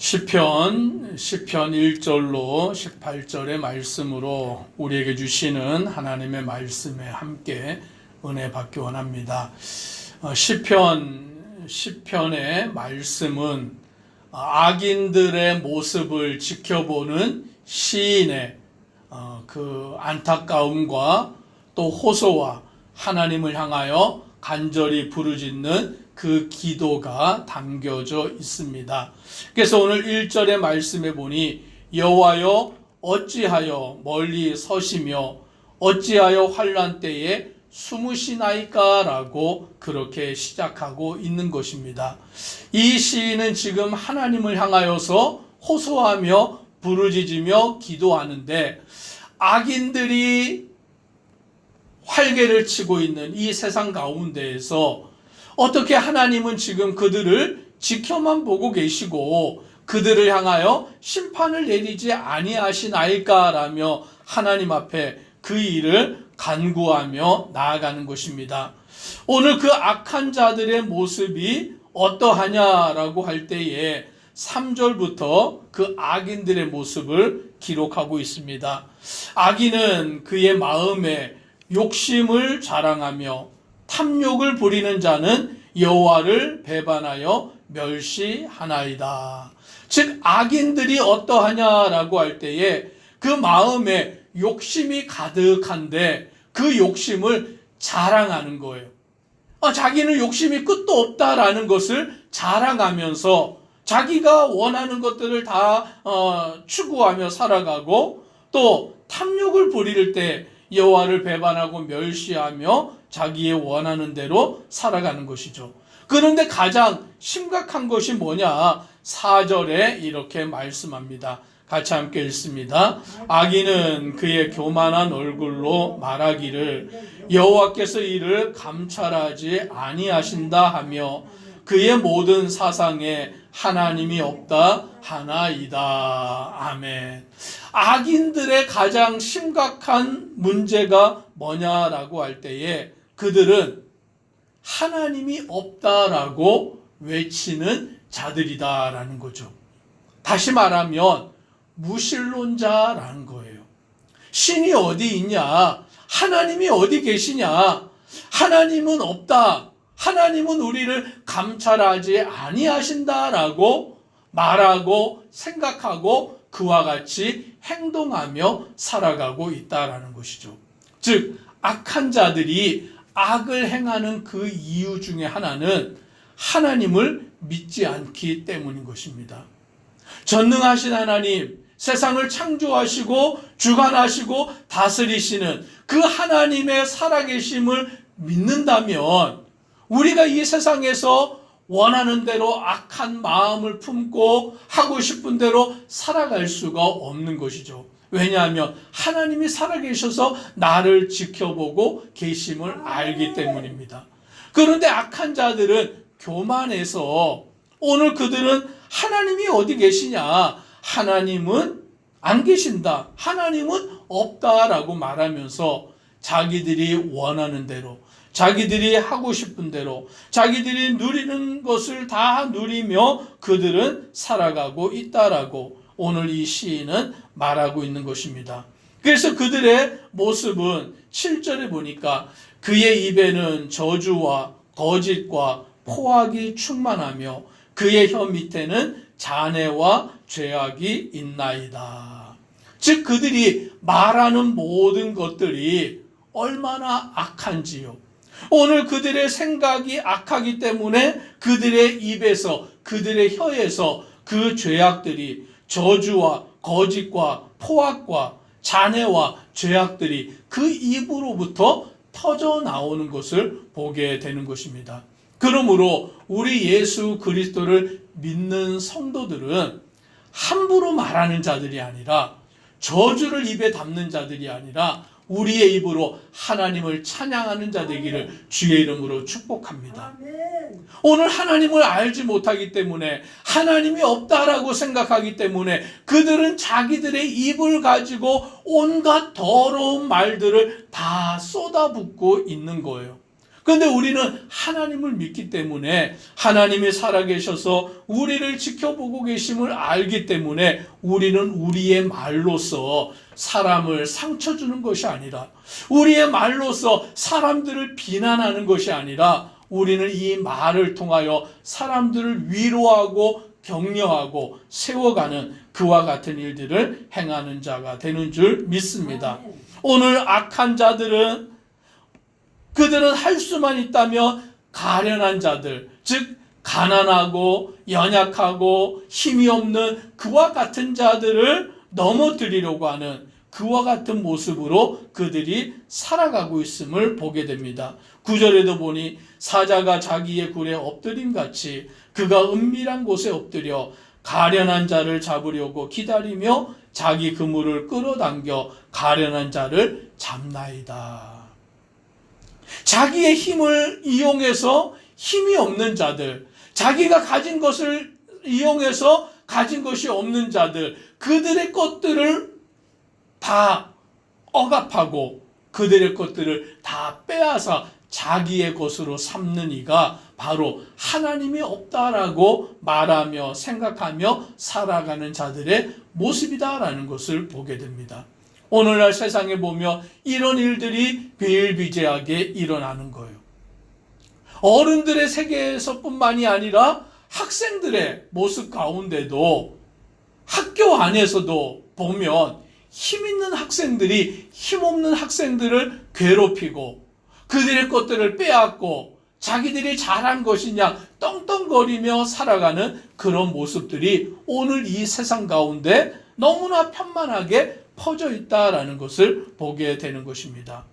시편 1절로 18절의 말씀으로 우리에게 주시는 하나님의 말씀에 함께 은혜 받기 원합니다. 시편의 말씀은 악인들의 모습을 지켜보는 시인의 그 안타까움과 또 호소와 하나님을 향하여 간절히 부르짖는 그 기도가 담겨져 있습니다. 그래서 오늘 1절의 말씀에 보니 여호와여 어찌하여 멀리 서시며 어찌하여 환난 때에 숨으시나이까 라고 그렇게 시작하고 있는 것입니다. 이 시인은 지금 하나님을 향하여서 호소하며 부르짖으며 기도하는데 악인들이 활개를 치고 있는 이 세상 가운데에서 어떻게 하나님은 지금 그들을 지켜만 보고 계시고 그들을 향하여 심판을 내리지 아니하시나이까라며 하나님 앞에 그 일을 간구하며 나아가는 것입니다. 오늘 그 악한 자들의 모습이 어떠하냐라고 할 때에 3절부터 그 악인들의 모습을 기록하고 있습니다. 악인은 그의 마음에 욕심을 자랑하며 탐욕을 부리는 자는 여호와를 배반하여 멸시하나이다. 즉 악인들이 어떠하냐라고 할 때에 그 마음에 욕심이 가득한데 그 욕심을 자랑하는 거예요. 자기는 욕심이 끝도 없다라는 것을 자랑하면서 자기가 원하는 것들을 다 추구하며 살아가고 또 탐욕을 부릴 때 여호와를 배반하고 멸시하며 자기의 원하는 대로 살아가는 것이죠. 그런데 가장 심각한 것이 뭐냐? 4절에 이렇게 말씀합니다. 같이 함께 읽습니다. 악인은 그의 교만한 얼굴로 말하기를 여호와께서 이를 감찰하지 아니하신다 하며 그의 모든 사상에 하나님이 없다 하나이다. 아멘. 악인들의 가장 심각한 문제가 뭐냐라고 할 때에 그들은 하나님이 없다라고 외치는 자들이다라는 거죠. 다시 말하면 무신론자라는 거예요. 신이 어디 있냐? 하나님이 어디 계시냐? 하나님은 없다. 하나님은 우리를 감찰하지 아니하신다라고 말하고 생각하고 그와 같이 행동하며 살아가고 있다라는 것이죠. 즉 악한 자들이 악을 행하는 그 이유 중에 하나는 하나님을 믿지 않기 때문인 것입니다. 전능하신 하나님, 세상을 창조하시고 주관하시고 다스리시는 그 하나님의 살아계심을 믿는다면 우리가 이 세상에서 원하는 대로 악한 마음을 품고 하고 싶은 대로 살아갈 수가 없는 것이죠. 왜냐하면 하나님이 살아계셔서 나를 지켜보고 계심을 알기 때문입니다. 그런데 악한 자들은 교만해서 오늘 그들은 하나님이 어디 계시냐? 하나님은 안 계신다. 하나님은 없다라고 말하면서 자기들이 원하는 대로 자기들이 하고 싶은 대로 자기들이 누리는 것을 다 누리며 그들은 살아가고 있다라고 오늘 이 시인은 말하고 있는 것입니다. 그래서 그들의 모습은 7절에 보니까 그의 입에는 저주와 거짓과 포악이 충만하며 그의 혀 밑에는 잔해와 죄악이 있나이다. 즉 그들이 말하는 모든 것들이 얼마나 악한지요. 오늘 그들의 생각이 악하기 때문에 그들의 입에서 그들의 혀에서 그 죄악들이 저주와 거짓과 포악과 잔해와 죄악들이 그 입으로부터 터져 나오는 것을 보게 되는 것입니다. 그러므로 우리 예수 그리스도를 믿는 성도들은 함부로 말하는 자들이 아니라 저주를 입에 담는 자들이 아니라 우리의 입으로 하나님을 찬양하는 자 되기를 주의 이름으로 축복합니다. 오늘 하나님을 알지 못하기 때문에 하나님이 없다라고 생각하기 때문에 그들은 자기들의 입을 가지고 온갖 더러운 말들을 다 쏟아붓고 있는 거예요. 그런데 우리는 하나님을 믿기 때문에 하나님이 살아계셔서 우리를 지켜보고 계심을 알기 때문에 우리는 우리의 말로서 사람을 상처 주는 것이 아니라, 우리의 말로서 사람들을 비난하는 것이 아니라, 우리는 이 말을 통하여 사람들을 위로하고 격려하고 세워가는 그와 같은 일들을 행하는 자가 되는 줄 믿습니다. 오늘 악한 자들은, 그들은 할 수만 있다면 가련한 자들, 즉 가난하고 연약하고 힘이 없는 그와 같은 자들을 넘어뜨리려고 하는 그와 같은 모습으로 그들이 살아가고 있음을 보게 됩니다. 9절에도 보니 사자가 자기의 굴에 엎드림같이 그가 은밀한 곳에 엎드려 가련한 자를 잡으려고 기다리며 자기 그물을 끌어당겨 가련한 자를 잡나이다. 자기의 힘을 이용해서 힘이 없는 자들, 자기가 가진 것을 이용해서 가진 것이 없는 자들, 그들의 것들을 다 억압하고 그들의 것들을 다 빼앗아 자기의 것으로 삼는 이가 바로 하나님이 없다라고 말하며 생각하며 살아가는 자들의 모습이다라는 것을 보게 됩니다. 오늘날 세상에 보면 이런 일들이 비일비재하게 일어나는 거예요. 어른들의 세계에서뿐만이 아니라 학생들의 모습 가운데도, 학교 안에서도 보면 힘 있는 학생들이 힘없는 학생들을 괴롭히고 그들의 것들을 빼앗고 자기들이 잘한 것이냐 떵떵거리며 살아가는 그런 모습들이 오늘 이 세상 가운데 너무나 편만하게 퍼져 있다라는 것을 보게 되는 것입니다.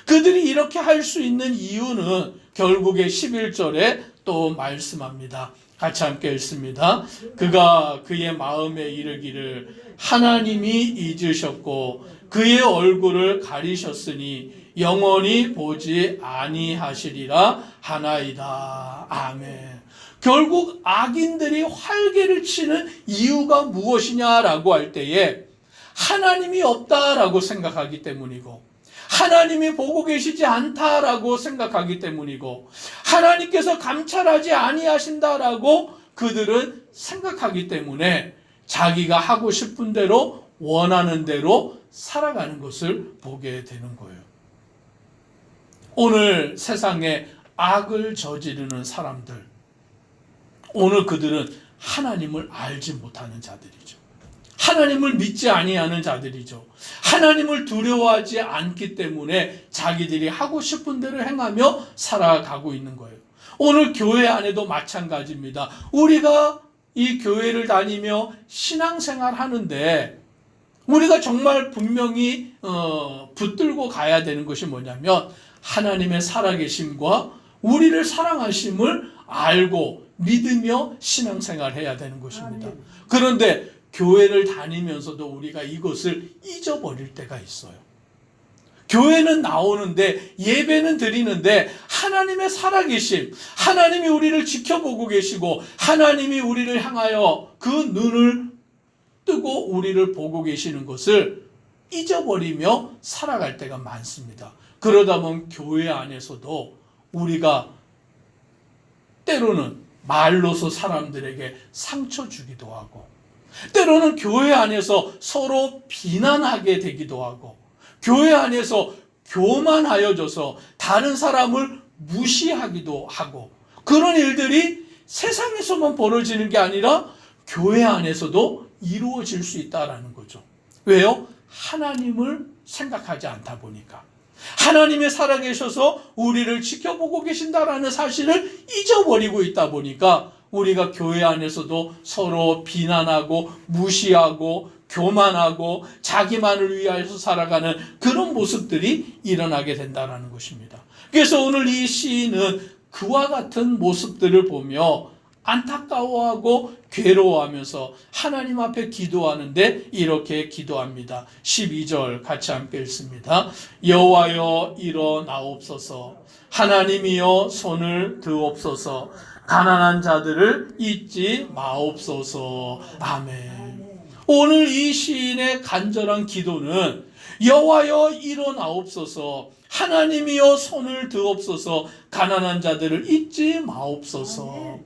그들이 이렇게 할 수 있는 이유는 결국에 11절에 또 말씀합니다. 같이 함께 읽습니다. 그가 그의 마음에 이르기를 하나님이 잊으셨고 그의 얼굴을 가리셨으니 영원히 보지 아니하시리라 하나이다. 아멘. 결국 악인들이 활개를 치는 이유가 무엇이냐라고 할 때에 하나님이 없다라고 생각하기 때문이고, 하나님이 보고 계시지 않다라고 생각하기 때문이고, 하나님께서 감찰하지 아니하신다라고 그들은 생각하기 때문에 자기가 하고 싶은 대로 원하는 대로 살아가는 것을 보게 되는 거예요. 오늘 세상에 악을 저지르는 사람들, 오늘 그들은 하나님을 알지 못하는 자들이죠. 하나님을 믿지 아니하는 자들이죠. 하나님을 두려워하지 않기 때문에 자기들이 하고 싶은 대로 행하며 살아가고 있는 거예요. 오늘 교회 안에도 마찬가지입니다. 우리가 이 교회를 다니며 신앙생활 하는데 우리가 정말 분명히 붙들고 가야 되는 것이 뭐냐면 하나님의 살아계심과 우리를 사랑하심을 알고 믿으며 신앙생활 해야 되는 것입니다. 그런데 교회를 다니면서도 우리가 이것을 잊어버릴 때가 있어요. 교회는 나오는데, 예배는 드리는데 하나님의 살아계심, 하나님이 우리를 지켜보고 계시고 하나님이 우리를 향하여 그 눈을 뜨고 우리를 보고 계시는 것을 잊어버리며 살아갈 때가 많습니다. 그러다 보면 교회 안에서도 우리가 때로는 말로서 사람들에게 상처 주기도 하고, 때로는 교회 안에서 서로 비난하게 되기도 하고, 교회 안에서 교만하여져서 다른 사람을 무시하기도 하고, 그런 일들이 세상에서만 벌어지는 게 아니라 교회 안에서도 이루어질 수 있다는 거죠. 왜요? 하나님을 생각하지 않다 보니까. 하나님이 살아계셔서 우리를 지켜보고 계신다라는 사실을 잊어버리고 있다 보니까 우리가 교회 안에서도 서로 비난하고 무시하고 교만하고 자기만을 위하여서 살아가는 그런 모습들이 일어나게 된다는 것입니다. 그래서 오늘 이 시인은 그와 같은 모습들을 보며 안타까워하고 괴로워하면서 하나님 앞에 기도하는데 이렇게 기도합니다. 12절 같이 함께 읽습니다. 여호와여 일어나옵소서, 하나님이여 손을 드옵소서, 가난한 자들을 잊지 마옵소서. 아멘. 오늘 이 시인의 간절한 기도는 여호와여 일어나옵소서. 하나님이여 손을 드옵소서. 가난한 자들을 잊지 마옵소서.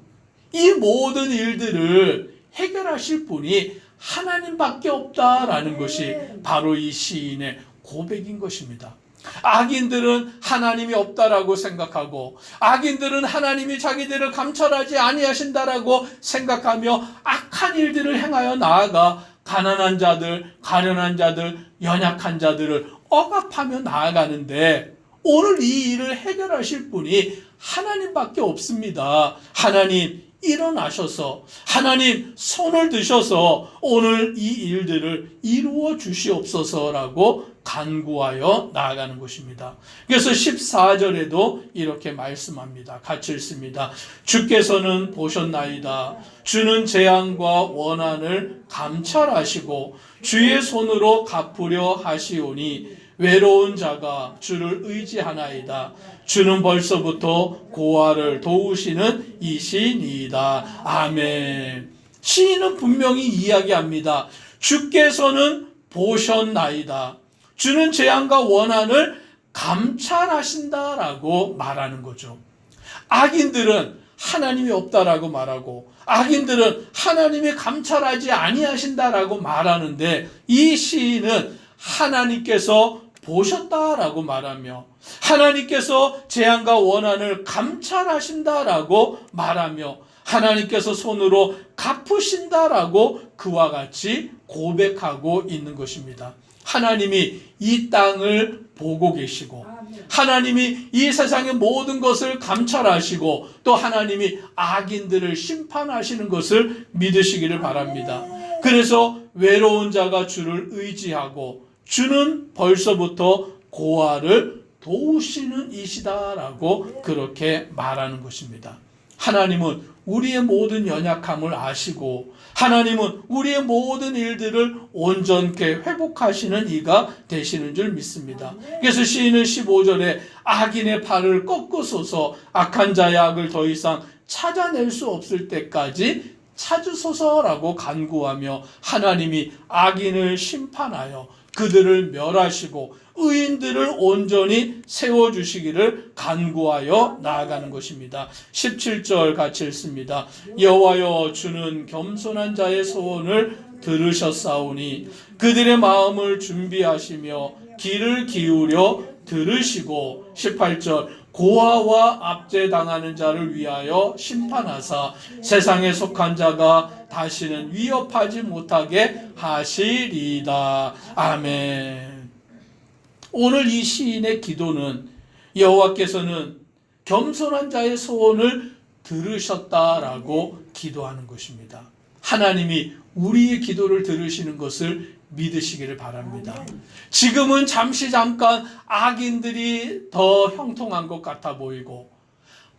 이 모든 일들을 해결하실 분이 하나님밖에 없다라는 것이 바로 이 시인의 고백인 것입니다. 악인들은 하나님이 없다라고 생각하고, 악인들은 하나님이 자기들을 감찰하지 아니하신다라고 생각하며 악한 일들을 행하여 나아가 가난한 자들, 가련한 자들, 연약한 자들을 억압하며 나아가는데, 오늘 이 일을 해결하실 분이 하나님밖에 없습니다. 하나님 일어나셔서, 하나님 손을 드셔서 오늘 이 일들을 이루어 주시옵소서라고 간구하여 나아가는 것입니다. 그래서 14절에도 이렇게 말씀합니다. 같이 읽습니다. 주께서는 보셨나이다. 주는 재앙과 원한을 감찰하시고 주의 손으로 갚으려 하시오니 외로운 자가 주를 의지하나이다. 주는 벌써부터 고아를 도우시는 이시니이다. 아멘. 시인은 분명히 이야기합니다. 주께서는 보셨나이다. 주는 재앙과 원한을 감찰하신다라고 말하는 거죠. 악인들은 하나님이 없다라고 말하고, 악인들은 하나님이 감찰하지 아니하신다라고 말하는데, 이 시인은 하나님께서 보셨다라고 말하며, 하나님께서 재앙과 원한을 감찰하신다라고 말하며, 하나님께서 손으로 갚으신다라고 그와 같이 고백하고 있는 것입니다. 하나님이 이 땅을 보고 계시고, 하나님이 이 세상의 모든 것을 감찰하시고, 또 하나님이 악인들을 심판하시는 것을 믿으시기를 바랍니다. 그래서 외로운 자가 주를 의지하고 주는 벌써부터 고아를 도우시는 이시다라고 그렇게 말하는 것입니다. 하나님은 우리의 모든 연약함을 아시고, 하나님은 우리의 모든 일들을 온전케 회복하시는 이가 되시는 줄 믿습니다. 그래서 시인은 15절에 악인의 팔을 꺾으소서, 악한 자의 악을 더 이상 찾아낼 수 없을 때까지 찾으소서라고 간구하며, 하나님이 악인을 심판하여 그들을 멸하시고 의인들을 온전히 세워주시기를 간구하여 나아가는 것입니다. 17절 같이 읽습니다. 여호와여 주는 겸손한 자의 소원을 들으셨사오니 그들의 마음을 준비하시며 귀를 기울여 들으시고, 18절 고아와 압제당하는 자를 위하여 심판하사 세상에 속한 자가 다시는 위협하지 못하게 하시리이다. 아멘. 오늘 이 시인의 기도는 여호와께서는 겸손한 자의 소원을 들으셨다라고 기도하는 것입니다. 하나님이 우리의 기도를 들으시는 것을 믿으시기를 바랍니다. 지금은 잠깐 악인들이 더 형통한 것 같아 보이고,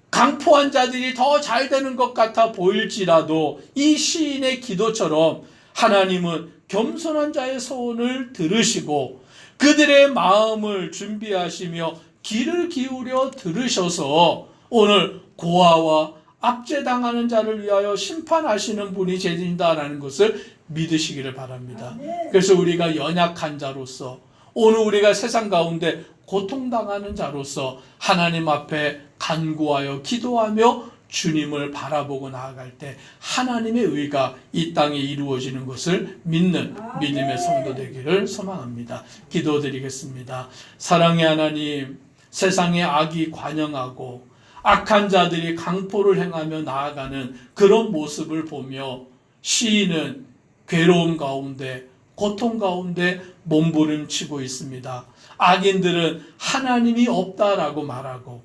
강포한 자들이 더 잘 되는 것 같아 보일지라도, 이 시인의 기도처럼 하나님은 겸손한 자의 소원을 들으시고 그들의 마음을 준비하시며 귀를 기울여 들으셔서 오늘 고아와 압제당하는 자를 위하여 심판하시는 분이 되신다라는 것을 믿으시기를 바랍니다. 그래서 우리가 연약한 자로서, 오늘 우리가 세상 가운데 고통당하는 자로서 하나님 앞에 간구하여 기도하며 주님을 바라보고 나아갈 때 하나님의 의가 이 땅에 이루어지는 것을 믿는 믿음의 성도 되기를 소망합니다. 기도드리겠습니다. 사랑의 하나님, 세상의 악이 관영하고 악한 자들이 강포를 행하며 나아가는 그런 모습을 보며 시인은 괴로움 가운데, 고통 가운데 몸부림치고 있습니다. 악인들은 하나님이 없다라고 말하고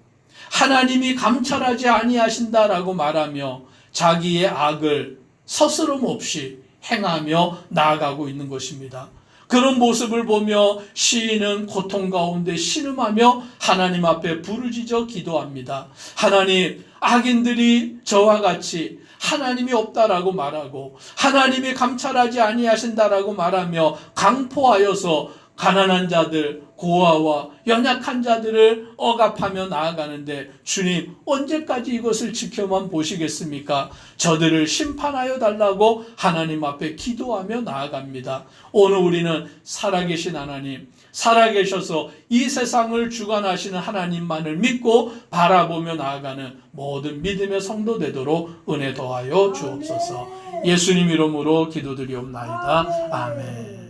하나님이 감찰하지 아니하신다라고 말하며 자기의 악을 서스럼 없이 행하며 나아가고 있는 것입니다. 그런 모습을 보며 시인은 고통 가운데 신음하며 하나님 앞에 부르짖어 기도합니다. 하나님, 악인들이 저와 같이 하나님이 없다라고 말하고 하나님이 감찰하지 아니하신다라고 말하며 강포하여서 가난한 자들, 고아와 연약한 자들을 억압하며 나아가는데, 주님 언제까지 이것을 지켜만 보시겠습니까? 저들을 심판하여 달라고 하나님 앞에 기도하며 나아갑니다. 오늘 우리는 살아계신 하나님, 살아계셔서 이 세상을 주관하시는 하나님만을 믿고 바라보며 나아가는 모든 믿음의 성도 되도록 은혜 더하여 주옵소서. 예수님 이름으로 기도드리옵나이다. 아멘.